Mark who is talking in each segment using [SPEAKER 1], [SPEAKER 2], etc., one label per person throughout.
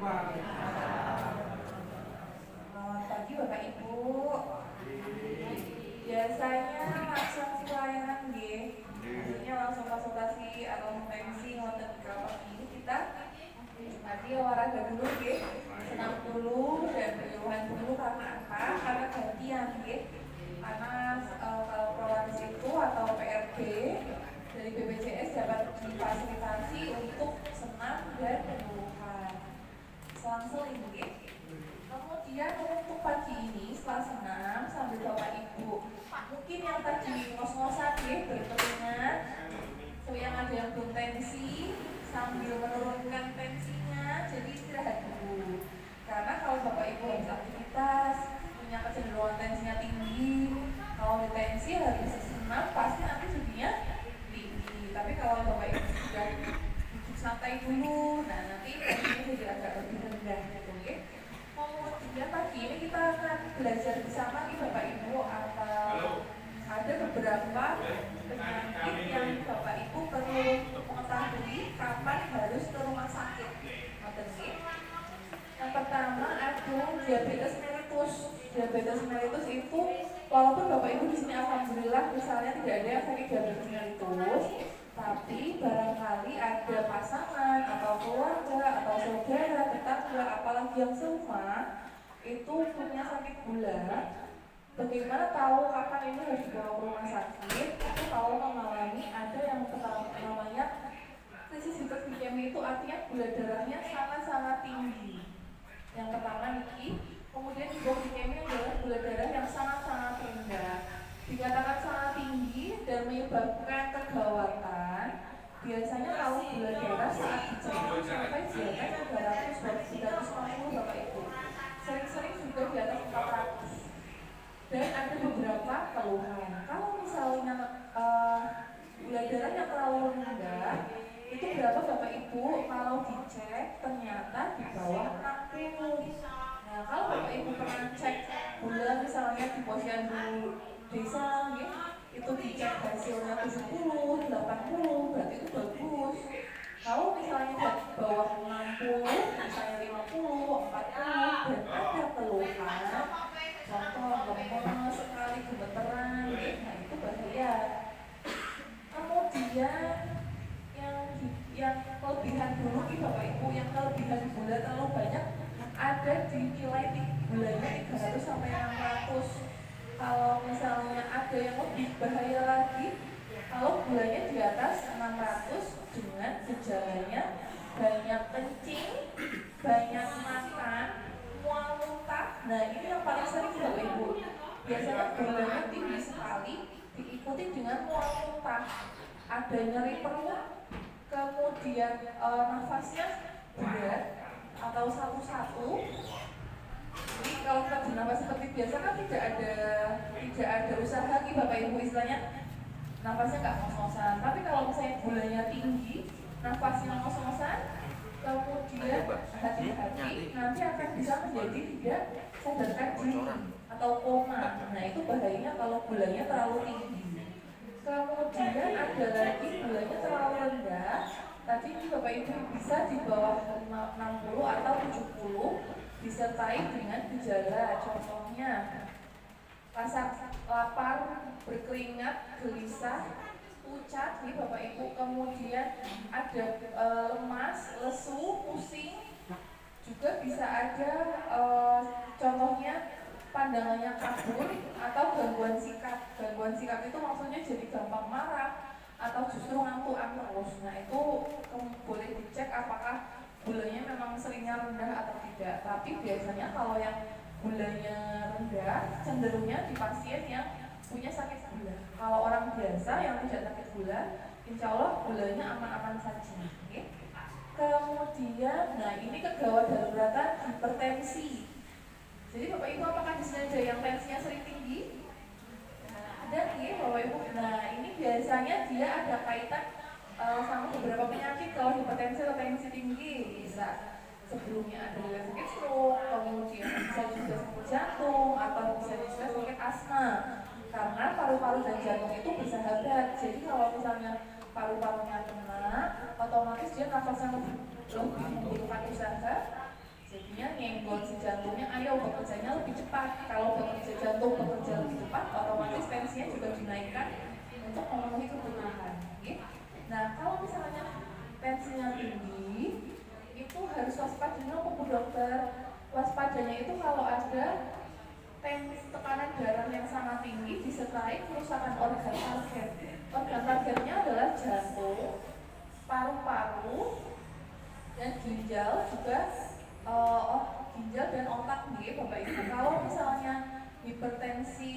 [SPEAKER 1] Selamat pagi Bapak Ibu. Biasanya langsung si pelayanan nggih. Biasanya langsung konsultasi atau pensi ngoten pagi ini kita nanti olahraga dulu nggih. Senam dulu dan penyuluhan dulu karena apa? Karena gantian nggih. Karena kalau Prolaris itu atau PRB dari BPJS dapat difasilitasi untuk senam dan penyuluhan. Selang-seling nggih. Kemudian untuk pagi ini setelah senam sambil Bapak Ibu mungkin yang tadi ngos-ngosan ya berkeringat, yang ada yang belum tensi sambil menurunkan tensinya, jadi istirahat dulu. Karena kalau Bapak Ibu habis aktivitas punya kecenderungan tensinya tinggi, kalau di tensi habis senam pasti nanti jadinya tinggi. Tapi kalau Bapak Ibu sudah duduk santai dulu, nah nanti tensinya jadi agak lebih rendah gitu ya. Kemudian pagi ini kita akan belajar bersama nih Bapak Ibu atau ada beberapa penyakit yang Bapak Ibu perlu mengetahui kapan harus ke rumah sakit. Yang pertama ada diabetes mellitus. Diabetes mellitus itu walaupun Bapak Ibu di sini alhamdulillah misalnya tidak ada yang sakit diabetes mellitus, tapi barangkali ada pasangan atau keluarga atau saudara, tetangga, apalagi yang serumah itu punya sakit gula. Bagaimana tahu kapan ini harus dibawa ke rumah sakit? Itu kalau mengalami ada yang namanya krisis hiperglikemia, itu artinya gula darahnya sangat-sangat tinggi. Yang pertama niki, kemudian hipoglikemia adalah gula darah yang sangat-sangat rendah. Dikatakan sangat tinggi dan menyebabkan kegawatan. Biasanya kalau gula darah saat dicek sampai di atas 350 Bapak Ibu. Sering-sering juga di atas 400. Dan ada beberapa keluhan. Kalau misalnya gula darah yang terlalu rendah, itu berapa Bapak Ibu? Kalau dicek ternyata di bawah 60. Nah, kalau Bapak Ibu pernah cek gula misalnya di posyandu desa ya, itu dicek hasilnya 70, 80, berarti itu bagus. Kalau misalnya di bawah 60, misalnya 50, 40, dan ada keluhan, contoh lemes sekali, gemeteran, nah itu bahaya. Kemudian yang kelebihan dulu nih Bapak Ibu, yang kelebihan gula terlalu banyak ada di nilai gulanya 300 sampai 600. Kalau misalnya ada yang lebih bahaya lagi, kalau gulanya di atas 600 dengan gejalanya banyak kencing, banyak makan, mual muntah. Nah ini yang paling sering Bapak Ibu. Biasanya gulanya tinggi sekali, diikuti dengan mual muntah, ada nyeri perut, kemudian nafasnya berat atau satu-satu. Jadi kalau kita bernafas seperti biasa kan tidak ada usaha nih Bapak Ibu, istilahnya nafasnya nggak ngos-ngosan. Tapi kalau misalnya gulanya tinggi, nafasnya ngos-ngosan, kemudian hati-hati nanti akan bisa menjadi tidak sadarkan diri atau koma. Nah itu bahayanya kalau gulanya terlalu tinggi. Kemudian ada lagi gulanya terlalu rendah. Tadi Bapak Ibu bisa di bawah 60 atau 70 disertai dengan gejala, contohnya rasa lapar, berkeringat, gelisah, pucat nih Bapak Ibu, kemudian ada lemas, lesu, pusing, juga bisa ada contohnya pandangannya kabur atau gangguan sikap. Gangguan sikap itu maksudnya jadi gampang marah atau justru ngantuk terus. Nah itu boleh dicek apakah gulanya memang seringnya rendah atau tidak. Tapi biasanya kalau yang gulanya rendah cenderungnya di pasien yang punya sakit gula. Kalau orang biasa yang tidak sakit gula, insya Allah gulanya aman-aman saja. Okay? Kemudian, nah ini kegawat daruratan hipertensi. Jadi Bapak Ibu apakah di sini ada yang tensinya sering tinggi? Ada ya Bapak Ibu. Nah ini biasanya dia ada kaitan sama beberapa penyakit. Kalau hipertensi atau tensi tinggi bisa sebelumnya ada sakit stroke, kemudian bisa juga sakit jantung atau bisa juga sakit asma. Karena paru-paru dan jantung itu bersahabat. Jadi kalau misalnya paru-parunya kena, otomatis dia nafasnya lebih membutuhkan usaha, cepat. Kalau bekerja jantung bekerja lebih cepat, otomatis tensinya juga dinaikkan untuk memenuhi kebutuhan. Okay? Nah, kalau misalnya tensinya tinggi, itu harus waspada dulu Bu dokter. Waspadanya itu kalau ada tekanan darah yang sangat tinggi disertai kerusakan organ target. Organ targetnya adalah jantung, paru-paru, dan ginjal juga ginjal dan otak nih Bapak Ibu. Kalau misalnya hipertensi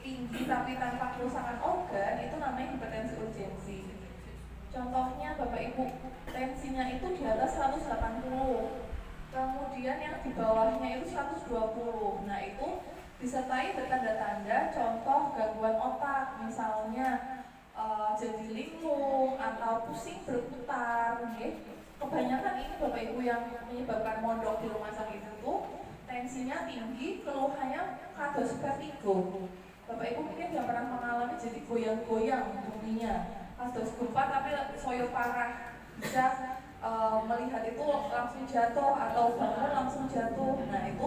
[SPEAKER 1] tinggi tapi tanpa kerusakan organ, itu namanya hipertensi urgensi. Contohnya Bapak Ibu, tensinya itu di atas 180, kemudian yang di bawahnya itu 120. Nah itu disertai bertanda-tanda contoh gangguan otak, misalnya jadi linglung atau pusing berputar. Kebanyakan ini Bapak Ibu yang menyebabkan mondok di rumah sakit itu tensinya tinggi, keluhannya kados vertigo. Bapak Ibu mungkin tidak pernah mengalami jadi goyang-goyang buminya, kados gempa tapi soyo parah, bisa melihat itu langsung jatuh atau bangun langsung jatuh. Nah itu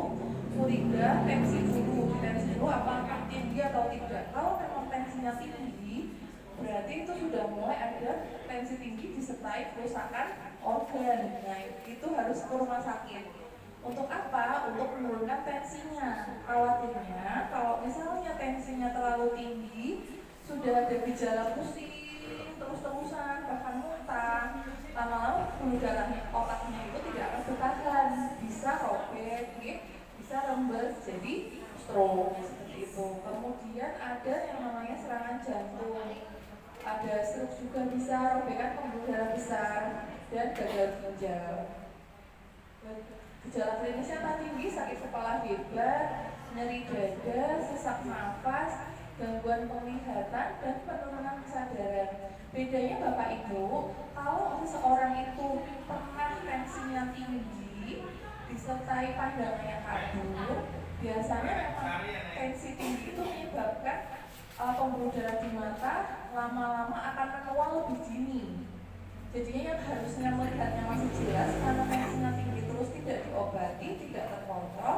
[SPEAKER 1] curiga tensi dulu apakah tinggi atau tidak. Kalau memang tensinya tinggi, berarti itu sudah mulai ada tensi tinggi disertai kerusakan organ. Nah itu harus ke rumah sakit. Untuk apa? Untuk menurunkan tensinya. Khawatirnya kalau misalnya tensinya terlalu tinggi, sudah ada gejala pusing terus-terusan, bahkan muntah, lama-lama pembuluh darah otaknya itu tidak akan bertahan, bisa robek, bisa rembes, jadi stroke seperti itu. Kemudian ada yang namanya serangan jantung, ada stroke juga, bisa robekan pembuluh darah besar dan gagal ginjal. Gejala klinisnya tinggi, sakit kepala hebat, nyeri dada, sesak nafas, gangguan penglihatan, dan penurunan kesadaran. Bedanya Bapak Ibu, kalau seseorang itu pernah tensinya tinggi disertai pandangannya kabur, biasanya memang tensi tinggi itu menyebabkan pembuluh darah di mata lama-lama akan menua lebih dini. Jadinya yang harusnya melihatnya masih jelas, karena tensinya tinggi terus tidak diobati, tidak terkontrol,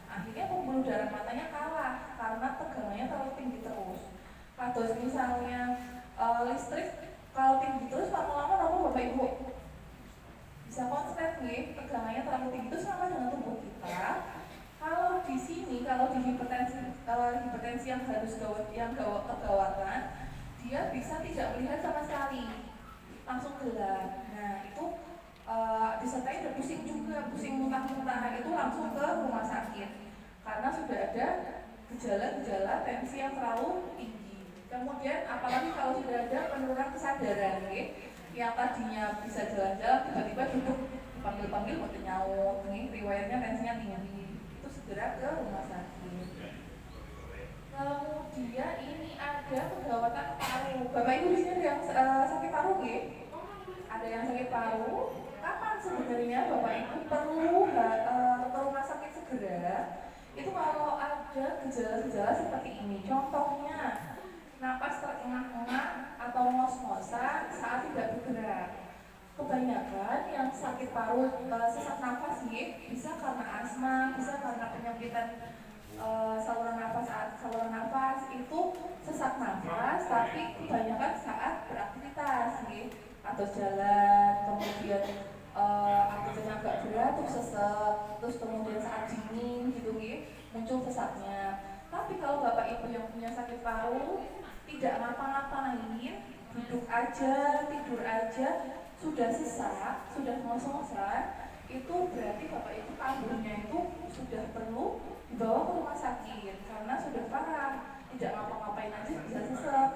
[SPEAKER 1] akhirnya pembuluh darah matanya kalah karena tegangannya terlalu tinggi terus. Kados misalnya listrik kalau tinggi terus lama-lama apa Bapak Ibu? Bisa konslet nih, tegangannya terlalu tinggi itu sama dengan tubuh kita. Kalau di sini, kalau di hipertensi yang harus kegawatan, dia bisa tidak melihat sama sekali, langsung gelap. Nah itu disertai ada pusing juga, pusing muntah-muntah, itu langsung ke rumah sakit karena sudah ada gejala-gejala tensi yang terlalu tinggi. Kemudian apalagi kalau sudah ada penurunan kesadaran, yang tadinya bisa jalan-jalan tiba-tiba duduk dipanggil-panggil mau nyaut, riwayatnya tensinya tinggi, itu segera ke rumah sakit. Kemudian ini ada pegawatan paru. Bapak Ibu di sini ada yang sakit paru, ada yang sakit paru. Kapan sebenarnya Bapak Ibu perlu ke rumah sakit segera? Itu kalau ada gejala-gejala seperti ini. Contohnya napas terengah-engah atau ngos-ngosan saat tidak bergerak. Kebanyakan yang sakit paru, sesak nafas bisa karena asma, bisa karena penyempitan saluran nafas itu sesak nafas, tapi kebanyakan saat beraktivitas atau jalan, kemudian aktivitasnya agak berat terus sesek, terus kemudian saat dingin gitu muncul sesaknya. Tapi kalau Bapak Ibu yang punya sakit paru tidak ngapa-ngapain, duduk aja, tidur aja, sudah sesak, sudah ngos-ngosan, itu berarti Bapak Ibu kambuhnya itu sudah perlu dibawa ke rumah sakit karena sudah parah, tidak ngapa-ngapain aja bisa sesek.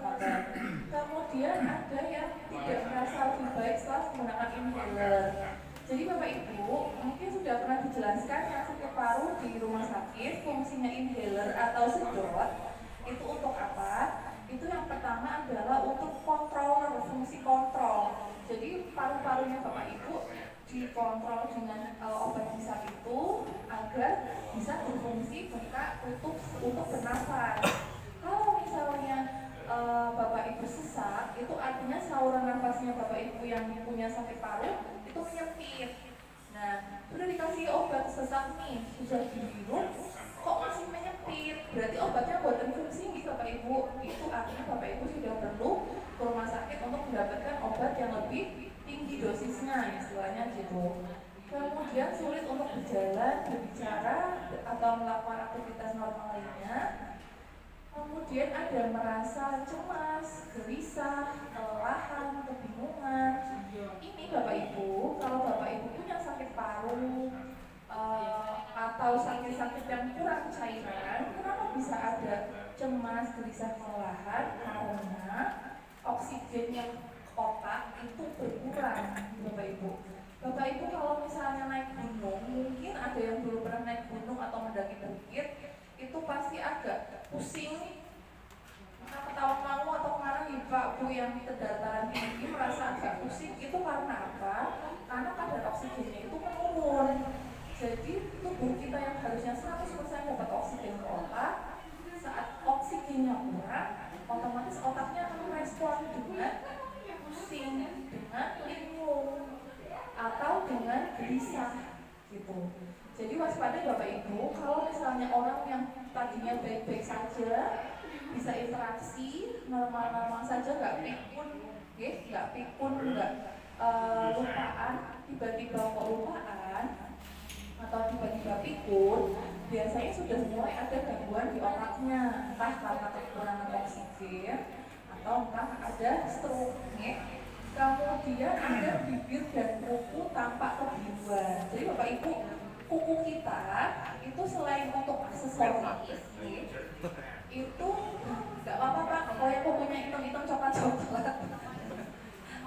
[SPEAKER 1] Kemudian ada yang tidak merasa lebih baik setelah menggunakan inhaler. Jadi Bapak Ibu mungkin sudah pernah dijelaskan yang sakit paru di rumah sakit, fungsinya inhaler atau sedot itu untuk apa? Itu yang pertama adalah untuk kontrol, fungsi kontrol. Jadi paru-parunya Bapak Ibu dikontrol dengan obat hisap itu agar bisa berfungsi buka tutup untuk bernafas. Kalau misalnya Bapak Ibu sesak, itu artinya saluran nafasnya Bapak Ibu yang punya sakit paru itu menyempit. Nah, sudah dikasih obat sesak nih, sudah diminum, kok masih berarti obatnya buatan fungsi nih Bapak Ibu. Itu artinya Bapak Ibu sudah perlu ke rumah sakit untuk mendapatkan obat yang lebih tinggi dosisnya, istilahnya gitu. Kemudian sulit untuk berjalan, berbicara, atau melakukan aktivitas normal lainnya. Kemudian ada merasa cemas, gelisah, kelelahan, kebingungan. Ini Bapak Ibu, kalau Bapak Ibu punya sakit paru atau sakit-sakit yang kurang cairan, kenapa bisa ada cemas, gelisah, kelelahan? Karena oksigen yang otak itu berkurang, Bapak Ibu. Bapak Ibu kalau misalnya naik gunung, mungkin ada yang belum pernah naik gunung atau mendaki bukit, itu pasti agak pusing, ketawa mau atau kemana nih Pak Bu yang ke dataran tinggi merasa agak pusing. Itu karena apa? Karena kadar oksigennya itu menurun. Jadi tubuh kita yang harusnya 100% dapat oksigen ke otak, saat oksigennya kurang, otomatis otaknya akan merespon dengan pusing, dengan linglung, atau dengan gelisah gitu. Jadi waspada Bapak Ibu, kalau misalnya orang yang tadinya baik-baik saja, bisa interaksi normal-normal saja, nggak pikun, nggak pikun, nggak lupaan, tiba-tiba kok lupaan atau tiba-tiba pikun, biasanya sudah mulai ada gangguan di otaknya, entah karena kekurangan oksigen atau entah ada stroke. Kemudian ada bibir dan kuku tampak kebiruan. Jadi Bapak Ibu, kuku kita itu selain untuk aksesoris, itu nggak apa-apa Pak, kalau yang kukunya hitam-hitam coklat-coklat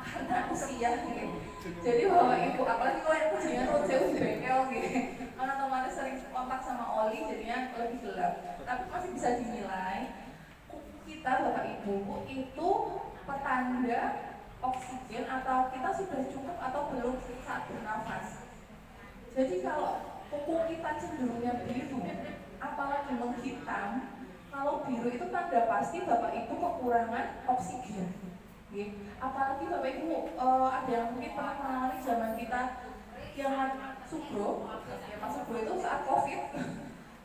[SPEAKER 1] karena usia gitu. Jadi Bapak Ibu, apalagi kalau yang kucingnya tuh jauh di bengkel gitu, karena otomatis sering kontak sama oli jadinya lebih gelap. Tapi masih bisa dinilai kuku kita Bapak Ibu itu petanda oksigen atau kita sudah cukup atau belum saat bernafas. Jadi kalau kuku kita cenderungnya biru, apalagi menghitam, kalau biru itu tanda pasti Bapak Ibu kekurangan oksigen. Apalagi Bapak Ibu ada yang mungkin pernah mengalami zaman kita yang subro, Mas subro itu saat COVID,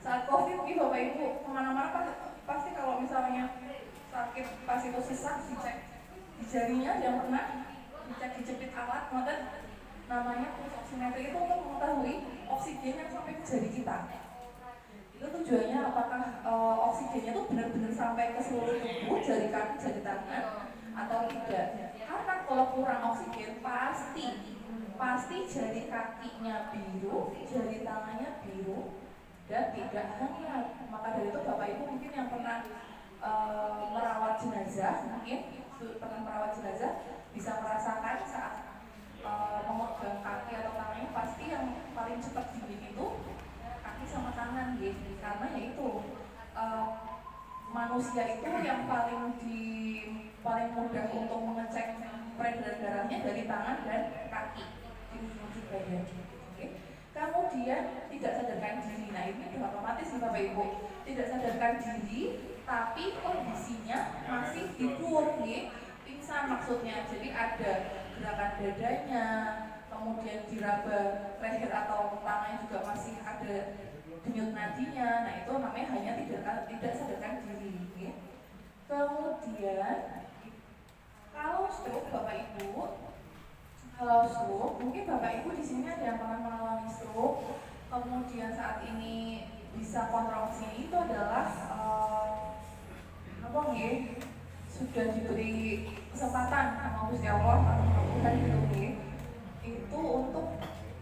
[SPEAKER 1] saat COVID nih Bapak Ibu kemana-mana pasti kalau misalnya sakit pas itu sesak dicek di jarinya, yang pernah dicek dijepit alat, maka namanya pulse oximetry itu untuk mengetahui oksigen yang sampai ke jari kita. Itu tujuannya apakah oksigennya itu benar-benar sampai ke seluruh tubuh, jari kaki, jari tangan, atau tidak. Karena kalau kurang oksigen pasti jari kakinya biru, jari tangannya biru, dan tidak hangat. Maka dari itu Bapak Ibu mungkin yang pernah merawat jenazah, bisa merasakan saat memegang kaki atau tangannya, pasti yang paling cepat dingin itu kaki sama tangan gitu. Karena yaitu manusia itu yang paling mudah untuk mengecek peredaran darahnya dari tangan dan kaki di ujung badan. Kemudian tidak sadarkan diri. Nah ini sudah otomatis nih Bapak Ibu, tidak sadarkan diri tapi kondisinya masih tidur pingsan maksudnya. Jadi ada gerakan dadanya, kemudian diraba leher atau tangannya juga masih ada denyut nadinya. Nah itu namanya hanya tidak sadarkan diri. Kemudian kalau stroke Bapak Ibu, mungkin Bapak Ibu di sini ada yang pernah mengalami stroke, kemudian saat ini bisa kontrol sini, itu adalah sudah diberi kesempatan sama Gusti Allah atau Tuhan itu untuk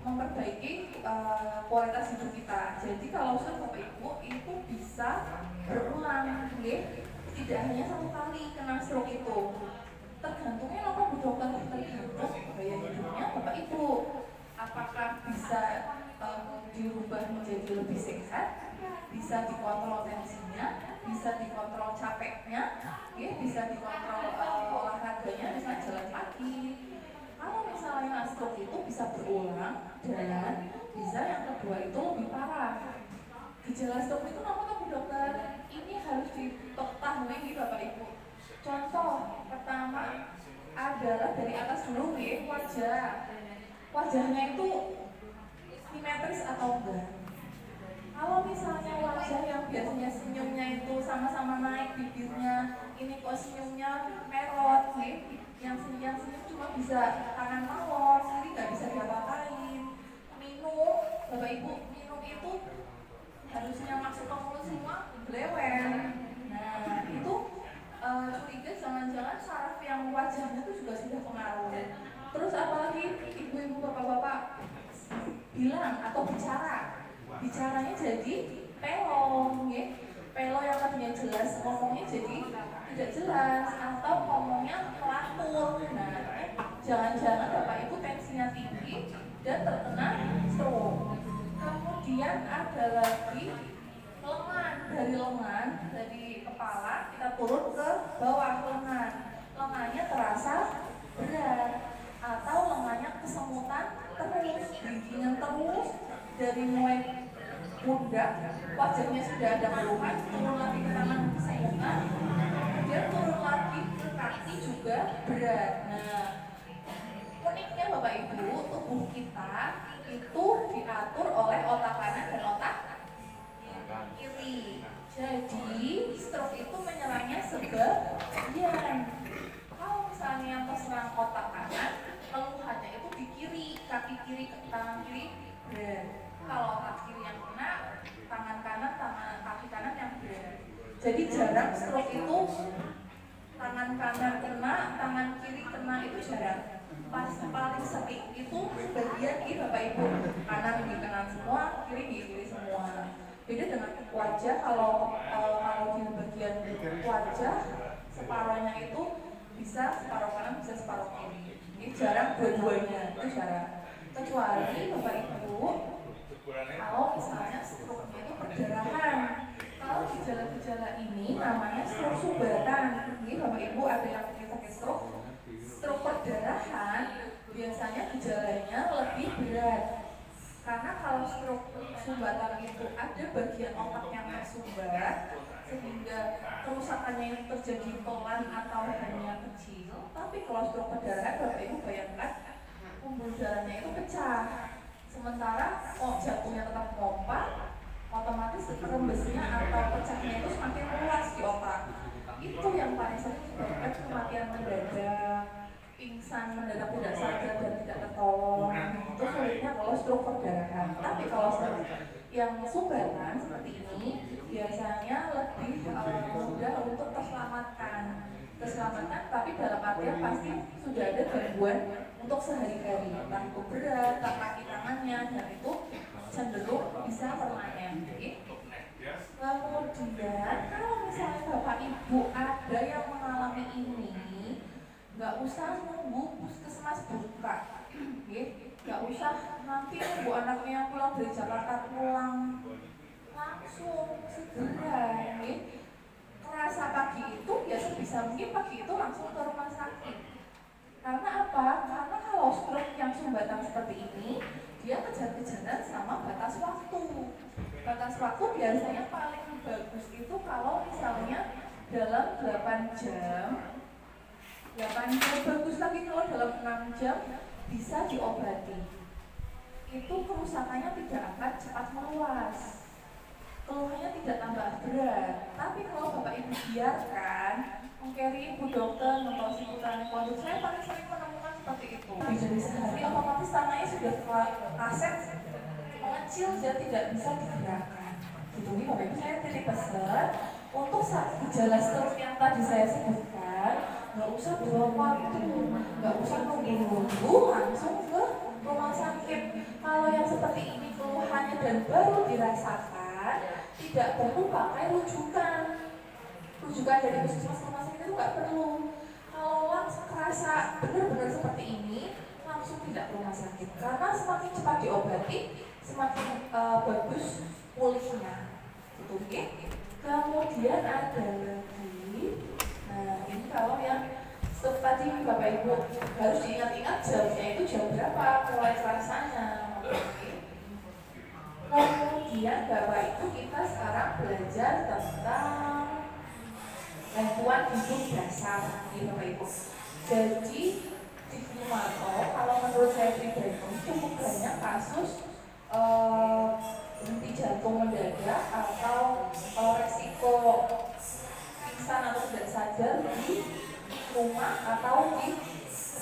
[SPEAKER 1] memperbaiki kualitas hidup kita. Jadi kalau Bapak Ibu itu bisa berulang, tidak hanya satu kali kena stroke itu. Tergantungnya apa Bu Dokter, tergantung gaya hidupnya Bapak Ibu. Apakah bisa dirubah menjadi lebih sehat, bisa dikontrol tensinya, bisa dikontrol capeknya, bisa dikontrol olahraganya, misalnya jalan pagi. Kalau misalnya stroke itu bisa berulang dan bisa yang kedua itu lebih parah. Gejala stroke itu apa Bu Dokter? Ini harus diketahui Bapak Ibu. Contoh pertama adalah dari atas dulu wajahnya itu simetris atau enggak. Kalau misalnya wajah yang biasanya senyumnya itu sama-sama naik bibirnya, ini kok senyumnya merot nih, yang senyum cuma bisa tangan mawon, jadi nggak bisa diapa-apain. Minum, bapak ibu, minum itu harusnya masuk ke mulut semua belewen. Nah itu curiga jangan-jangan saraf yang wajahnya itu juga sudah pengaruh. Terus apalagi ibu-ibu bapak-bapak bilang atau bicaranya jadi pelong ya. Pelo yang tadinya jelas ngomongnya jadi tidak jelas atau ngomongnya melapur. Nah jangan-jangan bapak ibu tensinya tinggi dan terkena stroke. Kemudian ada lagi lengan, dari kepala kita turun ke bawah lengannya terasa berat atau lengannya kesemutan terus, giginya terus dari mulai pundak, wajahnya sudah ada keluhan, turun lagi ke tangan kesemutan, kemudian turun lagi ke kaki juga berat. Nah uniknya bapak ibu, tubuh kita itu diatur oleh otak kanan dan otak kiri. Jadi stroke itu menyerangnya sebagian. Kalau misalnya yang terserang otak kanan, keluhannya itu di kiri, kaki kiri, tangan kiri berat. Kalau otak kiri yang kena, tangan kanan, kaki kanan yang berat. Jadi jarang stroke itu tangan kanan kena, tangan kiri kena, itu jarang. Paling sering itu sebagian di bapak ibu, kanan dikenan semua, kiri semua. Beda dengan wajah, kalau di bagian wajah separohnya itu bisa separuh kanan, bisa separuh kiri. Ini jarang dua-duanya, itu jarang. Kecuali bapak ibu kalau misalnya stroke-nya itu perdarahan. Kalau gejala-gejala ini namanya stroke sumbatan. Jadi bapak ibu ada yang sakit stroke perdarahan, biasanya gejalanya lebih berat. Karena kalau stroke sumbatan itu ada bagian otak yang tersumbat, sehingga kerusakannya itu terjadi pelan atau hanya kecil. Tapi kalau stroke perdarahan, bapak ibu bayangkan pembuluh darahnya itu pecah. Sementara jantungnya tetap pompa, otomatis rembesnya atau pecahnya itu semakin luas di otak. Itu yang paling sering menyebabkan kematian mendadak, pingsan mendadak tidak sadar dan tidak tertolong. Itu sulitnya kalau stroke perdarahan. Tapi kalau stroke yang sumbatan seperti ini biasanya lebih mudah untuk terselamatkan, tapi dalam artian pasti sudah ada gangguan untuk sehari-hari, entah itu berat, entah kaki tangannya, dan itu cenderung bisa permanen. Kemudian kalau misalnya bapak ibu ada yang mengalami ini, nggak usah nunggu puskesmas buka, nggak usah nanti nunggu anaknya pulang dari Jakarta pulang, langsung segera. Kerasa pagi itu ya sebisa mungkin pagi itu langsung ke rumah sakit. Karena apa? Karena kalau stroke yang sumbatan seperti ini, dia kejar-kejaran sama batas waktu. Batas waktu biasanya paling bagus itu kalau misalnya dalam 8 jam, bagus lagi kalau dalam 6 jam bisa diobati. Itu kerusakannya tidak akan cepat meluas, keluhannya tidak tambah berat. Tapi kalau bapak ibu biarkan, mengkeri ibu dokter, membawa putaran konduk, saya paling sering menemukan seperti itu. Lebih dari sehari otomatis tangannya sudah kaset mengecil dan tidak bisa digerakkan. Gitu nih bapak ibu, saya titip pesan untuk gejala stroke yang tadi saya sebutkan, nggak usah buang waktu, nggak usah nunggu langsung ke rumah sakit. Kalau yang seperti ini keluhannya dan baru dirasakan, tidak perlu pakai rujukan dari puskesmas rumah sakit itu nggak perlu. Kalau langsung kerasa benar-benar seperti ini, langsung tidak ke rumah sakit, karena semakin cepat diobati semakin bagus pulihnya. Gitu, okay? Kemudian ada lagi, nah ini kalau yang tadi bapak ibu harus diingat-ingat jamnya itu jam berapa mulai terasanya. Kemudian bapak ibu kita sekarang belajar tentang gangguan hidup dasar nih bapak ibu. Jadi di Sumatera kalau menurut saya pribadi cukup banyak kasus henti jantung mendadak atau atau di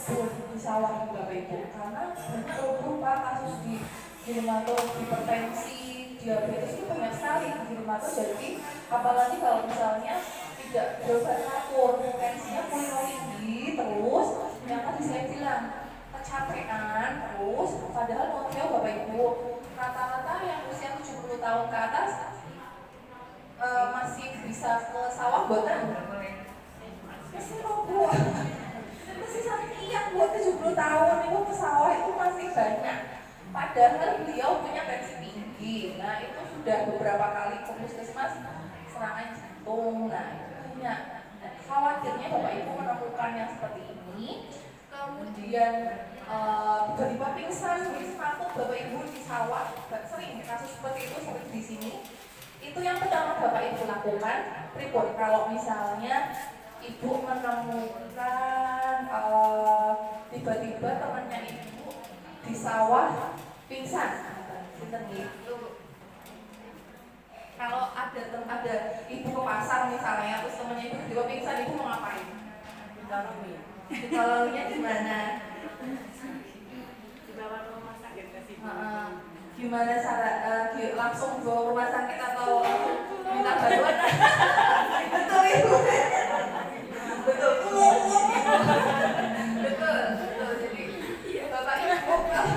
[SPEAKER 1] kebun, di sawah Bapak Ibu. Karena berupa kasus di hipertensi, diabetes itu banyak sekali di jadi apalagi kalau misalnya tidak berobat teratur, tensinya mulai tinggi terus, yang tadi saya bilang kecapean terus, padahal mau Bapak Ibu rata-rata yang usia 70 tahun ke atas masih bisa ke sawah buatan masih robo masih sakit yang buat 70 tahun itu ke sawah itu masih banyak, padahal beliau punya tensi tinggi. Nah itu sudah beberapa kali ke puskesmas serangan jantung. Nah itu banyak. Nah, khawatirnya Bapak Ibu menemukan yang seperti ini, kemudian tiba-tiba pingsan di sepatu Bapak Ibu di sawah, sering kasus seperti itu sering di sini. Itu yang pertama Bapak Ibu lakukan, pripun kalau misalnya Ibu menemukan tiba-tiba temannya Ibu di sawah pingsan, kalau ada Ibu ke pasar misalnya, terus temannya Ibu tiba-tiba pingsan, Ibu mau ngapain? Ditolongnya gimana?
[SPEAKER 2] Dibawa ke rumah sakit ke sini.
[SPEAKER 1] Gimana cara langsung bawa ke rumah sakit atau minta bantuan? Betul Ibu. Betul. Jadi Bapak Ibu kalau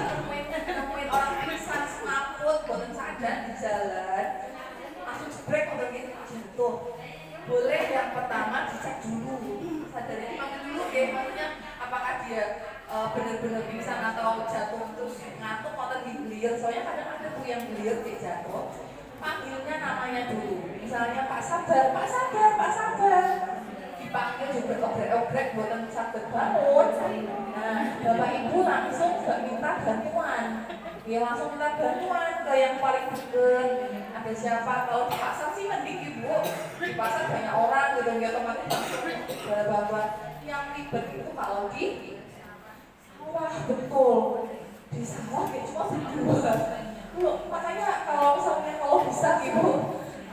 [SPEAKER 1] nemuin orang pingsan semaput, boten sadar di jalan, langsung jebrek untuk jatuh. Boleh yang pertama dicek dulu, sadarnya dipanggil dulu ya, maksudnya apakah dia benar-benar pingsan atau jatuh terus ngantuk atau digelir. Soalnya kadang ada tuh yang gelir dia jatuh, panggilnya namanya dulu, misalnya Pak Sabar, Pak Sabar, Pak Sabar, dipanggil juga obrek-obrek buatan sabar bangun. Nah Bapak Ibu langsung gak minta bantuan, ya langsung minta bantuan ke yang paling deket. Ada siapa? Kalau di pasar sih mending Ibu, di pasar banyak orang gitu, ya otomatis langsung ada bantuan. Yang ribet itu kalau di sawah, betul, di sawah kayak cuma berdua. Loh, makanya kalau misalnya kalau bisa gitu,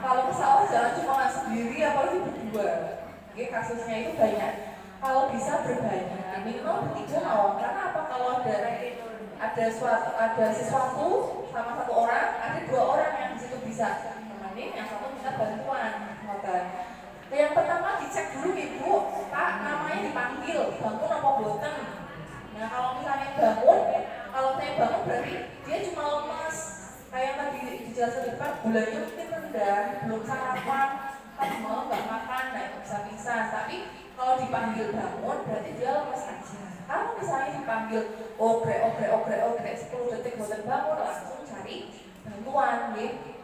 [SPEAKER 1] kalau ke sawah jangan cuma sendiri, apalagi berdua. Oke, kasusnya itu banyak. Kalau bisa berbanyak, minimal bertiga mau. Karena apa? Kalau ada sesuatu sama satu orang, ada dua orang yang di situ bisa nemenin, yang satu bisa bantuan. Yang pertama dicek dulu Ibu, Pak namanya dipanggil, bangun apa boten. Nah kalau misalnya bangun, kalau saya bangun berarti dia cuma lemas. Kayak tadi dijelaskan di depan, gulanya mungkin rendah, belum sarapan, tadi malam nggak makan, nah itu bisa pingsan. Tapi kalau dipanggil bangun berarti dia lemas aja. Kalau misalnya dipanggil obrek 10 detik boten bangun, langsung cari bantuan gitu.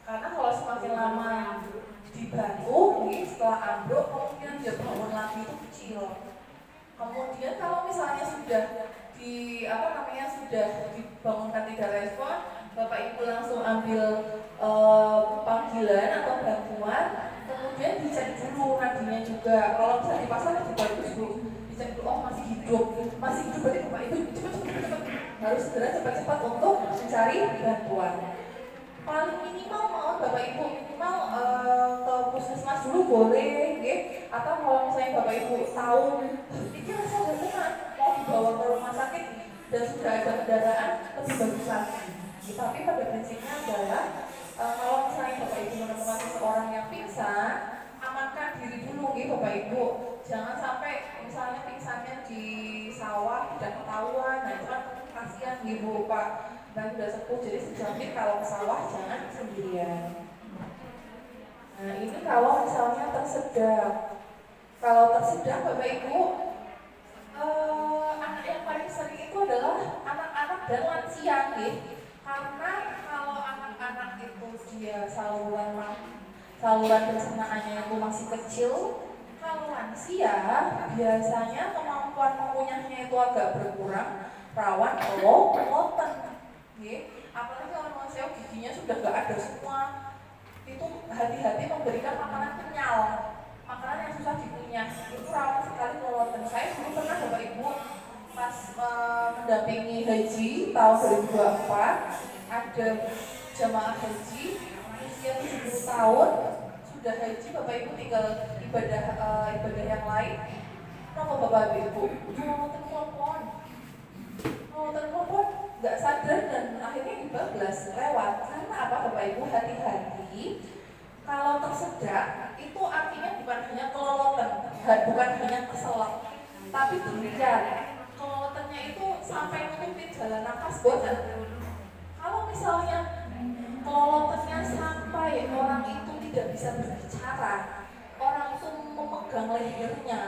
[SPEAKER 1] Karena kalau semakin lama dibantu, setelah ambruk kemungkinan dia bangun lagi itu kecil. Kemudian kalau misalnya sudah sudah dibangunkan tidak respon, Bapak Ibu langsung ambil panggilan atau bantuan, kemudian dicek dulu nadinya juga. Kalau misalnya di pasar lebih bagus Bu, dicek dulu, oh masih hidup berarti Bapak Ibu cepat harus segera cepat-cepat untuk mencari bantuan. Paling minimal mau Bapak Ibu minimal ke puskesmas dulu boleh, atau kalau misalnya Bapak Ibu tahu ini rasa benar mau dibawa ke rumah sakit dan sudah ada kendaraan lebih bagus lagi. Tapi pada prinsipnya adalah kalau misalnya Bapak Ibu menemukan seseorang yang pingsan, amankan diri dulu Bapak Ibu. Jangan sampai misalnya pingsannya di sawah tidak ketahuan, nah itu kan kasihan Ibu Pak. Dan sudah sepuh, jadi sejamin kalau ke sawah jangan sendirian. Nah ini kalau misalnya tersedak. Kalau tersedak Bapak Ibu, anak yang paling sering itu adalah anak-anak dan lansia Karena kalau anak-anak itu dia saluran pencernaannya itu masih kecil, kalau lansia biasanya kemampuan mengunyahnya itu agak berkurang, rawan loten. Apalagi kalau manusia giginya sudah nggak ada semua, itu hati-hati memberikan makanan kenyal, makanan yang susah dikunyah, itu rawan sekali kelolotan. Saya dulu pernah Bapak Ibu pas mendampingi haji tahun 2024, ada jamaah haji usia 70 tahun sudah haji, Bapak Ibu tinggal ibadah yang lain. Kenapa Bapak Ibu? Mau telepon nggak sadar dan akhirnya dibablas lewat. Karena apa Bapak Ibu? Hati-hati. Kalau tersedak itu artinya bukan hanya kelolotan, bukan hanya keselak, tapi demikian. Kelolotannya itu sampai nutupin jalan nafas bosan. Kalau misalnya kelolotannya sampai orang itu tidak bisa berbicara, orang itu memegang lehernya,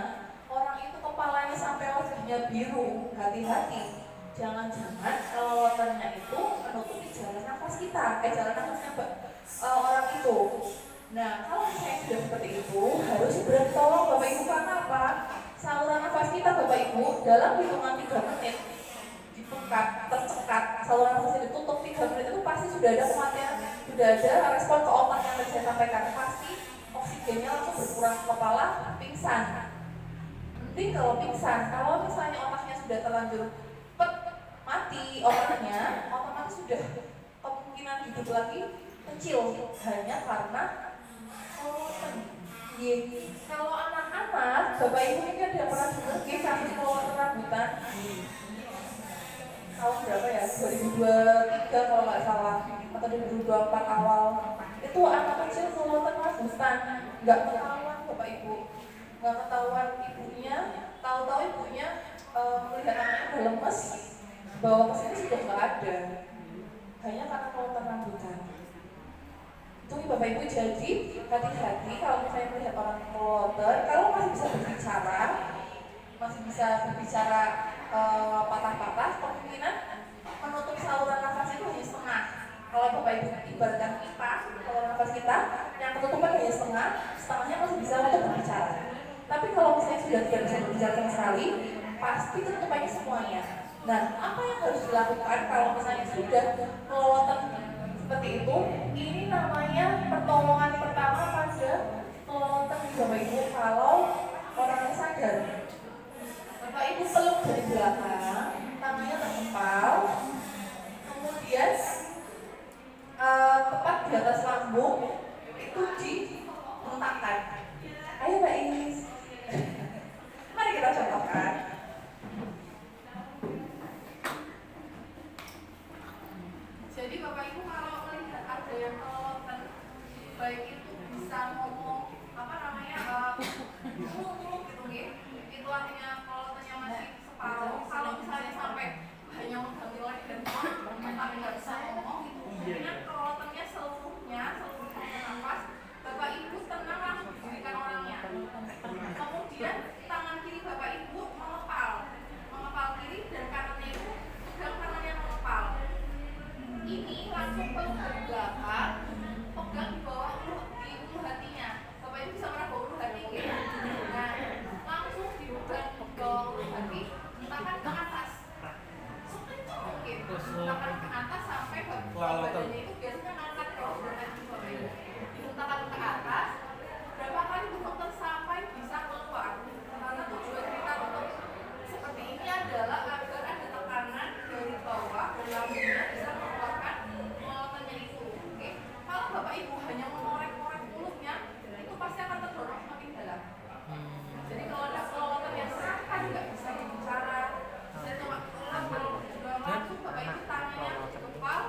[SPEAKER 1] orang itu kepalanya sampai wajahnya biru, hati-hati. Jangan-jangan kelolotannya itu menutupi jalan nafas kita, jalan nafasnya orang itu. Nah, kalau misalnya sudah seperti itu, harus segera tolong Bapak Ibu. Karena apa? Saluran nafas kita Bapak Ibu dalam hitungan 3 menit dipekat, tercekat, saluran nafas ditutup 3 menit itu pasti sudah ada kematian, sudah ada respon ke otak yang tadi saya sampaikan. Pasti oksigennya langsung berkurang ke kepala, pingsan. Mending kalau pingsan, kalau misalnya otaknya sudah terlanjur mati otaknya, otomatis sudah kemungkinan hidup lagi kecil hanya karena kelolotan. Kalau anak-anak, Bapak Ibu ini ada yang pernah dengar kasus kelolotan rambutan tahun berapa ya? 2023 kalau nggak salah, atau 2024 awal. Itu anak kecil kelolotan rambutan, nggak ketahuan Bapak Ibu, nggak ketahuan ibunya. Tahu-tahu ibunya melihat anaknya udah lemes, bawa ke sini sudah nggak ada, hanya karena kelolotan rambutan. Itu Bapak Ibu, jadi hati-hati kalau misalnya melihat orang kelolotan. Kalau masih bisa berbicara patah-patah, kemungkinan menutup saluran nafas itu hanya setengah. Kalau Bapak Ibu ibaratkan pipa, saluran nafas kita yang ketutupan hanya setengah, setengahnya masih bisa untuk berbicara. Tapi kalau misalnya sudah tidak bisa berbicara sama sekali, pasti ketutupannya semuanya. Nah, apa yang harus dilakukan kalau misalnya sudah kelolotan seperti itu? Ini namanya pertolongan pertama pada kelolotan Bapak Ibu. Kalau orangnya sadar, Bapak Ibu peluk dari belakang, tangannya terkepal, kemudian tepat di atas lambung itu dihentakkan. Ayo Mbak Is, mari kita contohkan. Jadi Bapak Ibu kalau melihat ada yang kelolotan, baik itu bisa ngomong ngomong gitu nih, itu artinya kelolotannya masih separuh. Kalau misalnya sampai hanya mengganti leher tapi nggak bisa ngomong, itu kemungkinan kelolotannya seluruhnya, seluruh nafas. Bapak Ibu tenang, langsung didirikan orangnya. Kemudian tangan kiri Bapak Ibu mengepal kiri, dan kanannya itu pegang tangannya mengepal. Ini langsung peluk dari belakang, pegang di bawah di ulu hatinya. Bapak Ibu bisa meraba ulu hati gitu. Nah, langsung dipegang di bawah ulu hati, hentakan ke atas. Sekencang mungkin, hentakan ke atas sampai badannya itu biasanya ngangkat kalau sudah tadi Bapak Ibu. Dihentakan ke atas, berapa kali Bu Dokter sampai bisa keluar. Karena tujuan kita untuk seperti ini adalah agar ada tekanan dari bawah dan lambungnya bisa mengeluarkan kelolotannya itu. Oke? Kalau Bapak Ibu hanya mengorek-orek mulutnya, itu pasti akan terdorong semakin dalam. Jadi kalau ada kelolotan yang sampai nggak bisa bicara, saya coba langsung Bapak Ibu tangannya di kepal,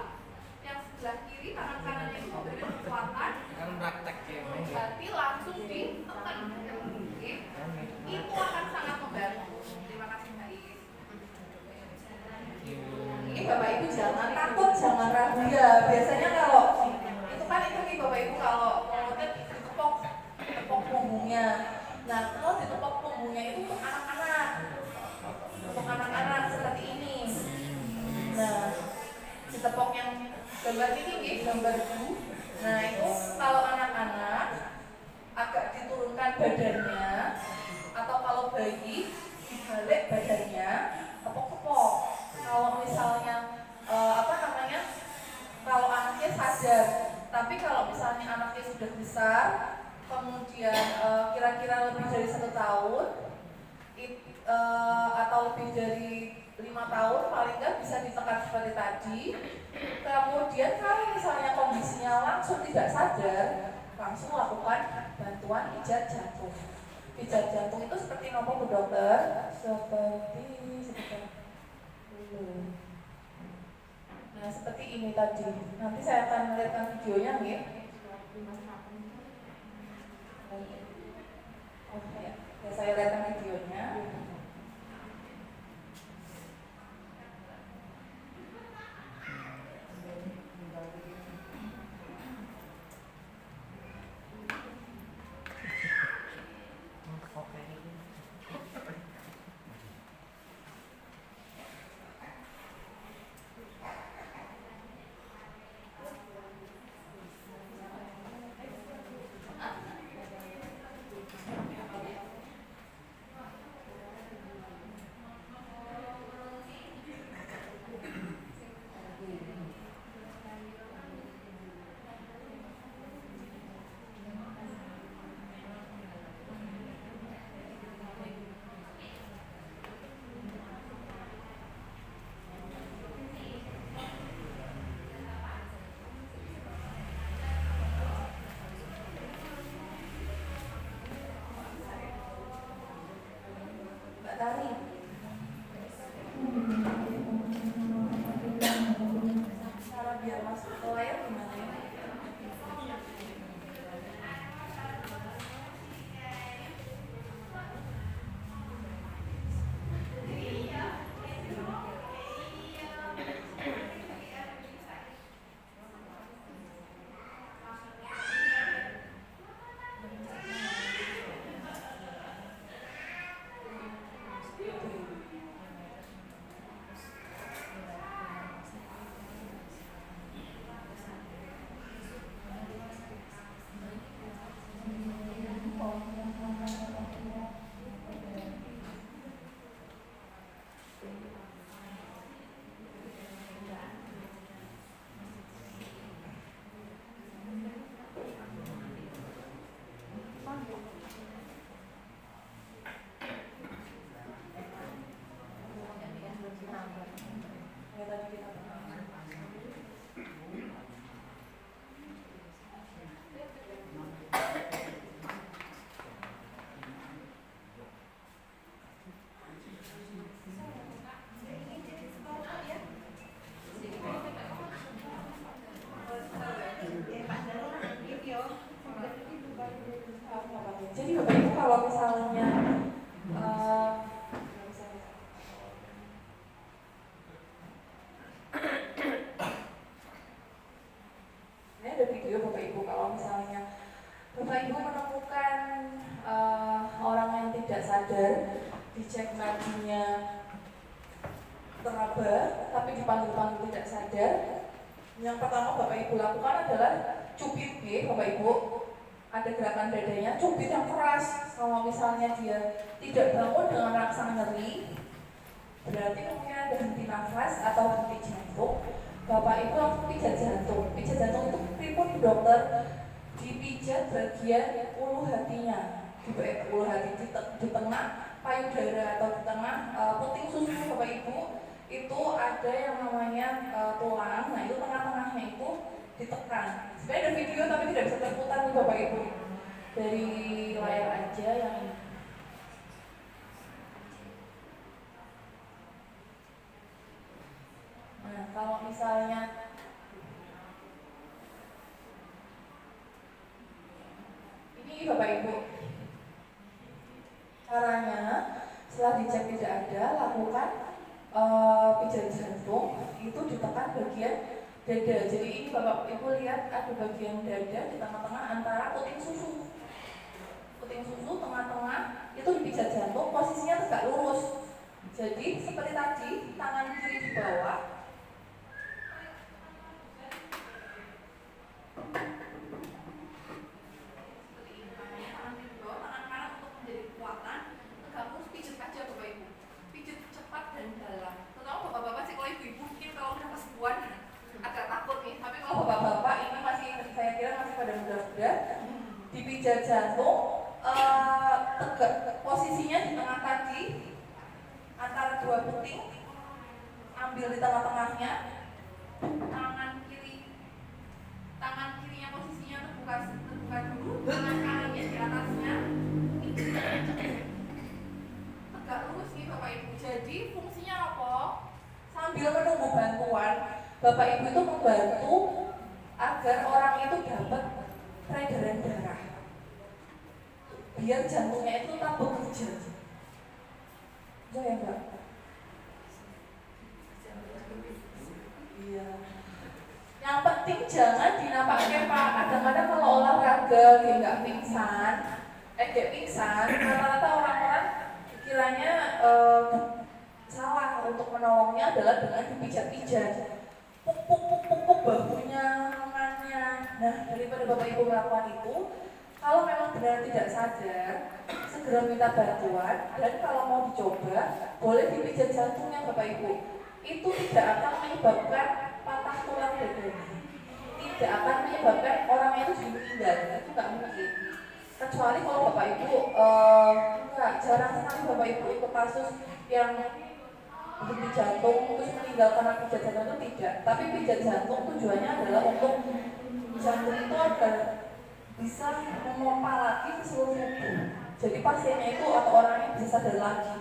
[SPEAKER 1] yang sebelah kiri tangan kanannya itu memberikan kekuatan.
[SPEAKER 3] Kan praktek ya.
[SPEAKER 1] Berarti langsung ditekan. Oke? Itu akan sangat membantu. Terima kasih Mbak Is. Ini Bapak Ibu jangan takut, jangan ragu ya. Biasanya kalau itu kan itu nih Bapak Ibu, kalau kelolotan ditepok punggungnya. Nah, kalau ditepok punggungnya itu untuk anak-anak. Untuk anak-anak seperti ini. Nah, ditepok yang gambar ini gambar itu. Nah, itu kalau anak-anak agak diturunkan badannya, atau kalau bayi dibalik badannya, tepok-tepok. Kalau misalnya kalau anaknya sadar, tapi kalau misalnya anaknya sudah besar, kemudian kira-kira lebih dari 1 tahun, atau lebih dari 5 tahun, paling nggak bisa ditekan seperti tadi. Kemudian kalau misalnya kondisinya langsung tidak sadar, langsung lakukan bantuan pijat jantung. Pijat jantung itu seperti apa Bu Dokter? Seperti nah seperti ini tadi. Nanti saya akan melihatkan videonya nih. Oh ya, saya lihatkan videonya. Mbak Tari. Cara biar masuk ke layar gimana ya? Jadi Bapak Ibu kalau misalnya ini ada video Bapak Ibu kalau misalnya Bapak Ibu menemukan orang yang tidak sadar, dicek nadinya teraba tapi dipanggil-panggil tidak sadar, yang pertama Bapak Ibu lakukan adalah cubit Bapak Ibu. Ada gerakan dadanya, cubit yang keras. Kalau misalnya dia tidak bangun dengan rasa nyeri, berarti mungkin ada henti nafas atau henti jantung. Bapak Ibu langsung pijat jantung. Pijat jantung itu pripun dokter? Dipijat bagian ulu hatinya, di ulu hati di tengah payudara atau di tengah puting susu Bapak Ibu. Itu ada yang namanya tulang. Nah itu tengah-tengahnya itu ditekan. Sebenarnya ada video tapi tidak bisa terputar nih Bapak Ibu dari layar aja yang ini. Nah kalau misalnya ini Bapak Ibu caranya setelah dicek tidak ada, lakukan pijat jantung itu ditekan bagian dada. Jadi ini Bapak Ibu lihat ada bagian dada di tengah-tengah antara puting susu. Puting susu tengah-tengah itu dipijat jantung, posisinya tegak lurus. Jadi seperti tadi, tangan kiri di bawah. Seperti ini, tangan kiri di bawah, tangan kanan untuk menjadi kekuatan. Tegak lurus, pijat aja Bapak Ibu. Pijat cepat dan dalam. Terutama bapak-bapak sih, kalau ibu-ibu mungkin kalau udah kesepuan agak takut nih, tapi kalau bapak-bapak ini masih, saya kira masih pada muda-muda, dipijat jantung, tegak, posisinya di tengah kaki antara dua puting, ambil di tengah-tengahnya, tangan kirinya posisinya terbuka dulu, tangan kanannya di atasnya, ini Bapak Ibu itu membantu agar orang itu dapat peredaran darah, biar jantungnya itu tetap bekerja. Betul ya Mbak? Iya. Yang penting jangan dinampaknya Pak. Kadang-kadang kalau olahraga dia nggak pingsan, dia pingsan, rata-rata orang-orang kiranya salah untuk menolongnya adalah dengan dipijat-pijat, puk bahunya, lengannya. Nah, daripada Bapak Ibu melakukan itu, kalau memang benar tidak sadar, segera minta bantuan. Dan kalau mau dicoba, boleh dipijat jantungnya Bapak Ibu. Itu tidak akan menyebabkan patah tulang dadanya, tidak akan menyebabkan orangnya itu jadi meninggal. Itu nggak mungkin. Kecuali kalau Bapak Ibu nggak, jarang sekali Bapak Ibu ikut kasus yang berhenti jantung terus meninggal karena pijat jantung, itu tidak. Tapi pijat jantung tujuannya adalah untuk jantung itu agar bisa memompa lagi ke seluruh tubuh. Jadi pasiennya itu atau orangnya bisa sadar lagi.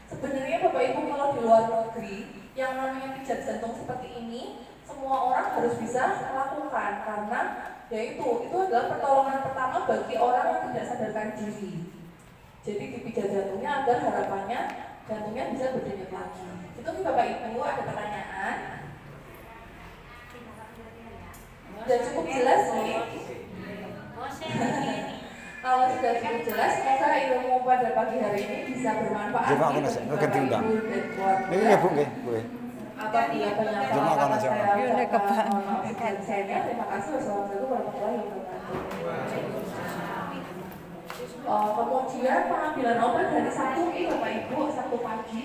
[SPEAKER 1] Sebenarnya Bapak Ibu kalau di luar negeri yang namanya pijat jantung seperti ini, semua orang harus bisa melakukan karena yaitu itu adalah pertolongan pertama bagi orang yang tidak sadarkan diri. Jadi dipijat jantungnya agar harapannya jantungnya bisa berdenyut lagi. Itu nih Bapak Ibu, ada pertanyaan? Sudah cukup jelas nih? Kalau sudah cukup jelas, semoga ilmu pada pagi hari ini bisa bermanfaat
[SPEAKER 3] Jemaah
[SPEAKER 1] bagi
[SPEAKER 3] kan
[SPEAKER 1] Bapak
[SPEAKER 3] diundang.
[SPEAKER 1] Ibu dan keluarga.
[SPEAKER 3] Ini ya Bu, nggih, boleh.
[SPEAKER 1] Apabila banyak
[SPEAKER 3] Jemaah kan
[SPEAKER 1] kata
[SPEAKER 3] aja.
[SPEAKER 1] saya
[SPEAKER 4] Ini
[SPEAKER 1] ucapkan mohon maaf sebesar-besarnya. Terima kasih. Wassalamualaikum warahmatullahi wabarakatuh. Kemudian pengambilan obat hari Sabtu ini Bapak Ibu, Sabtu pagi.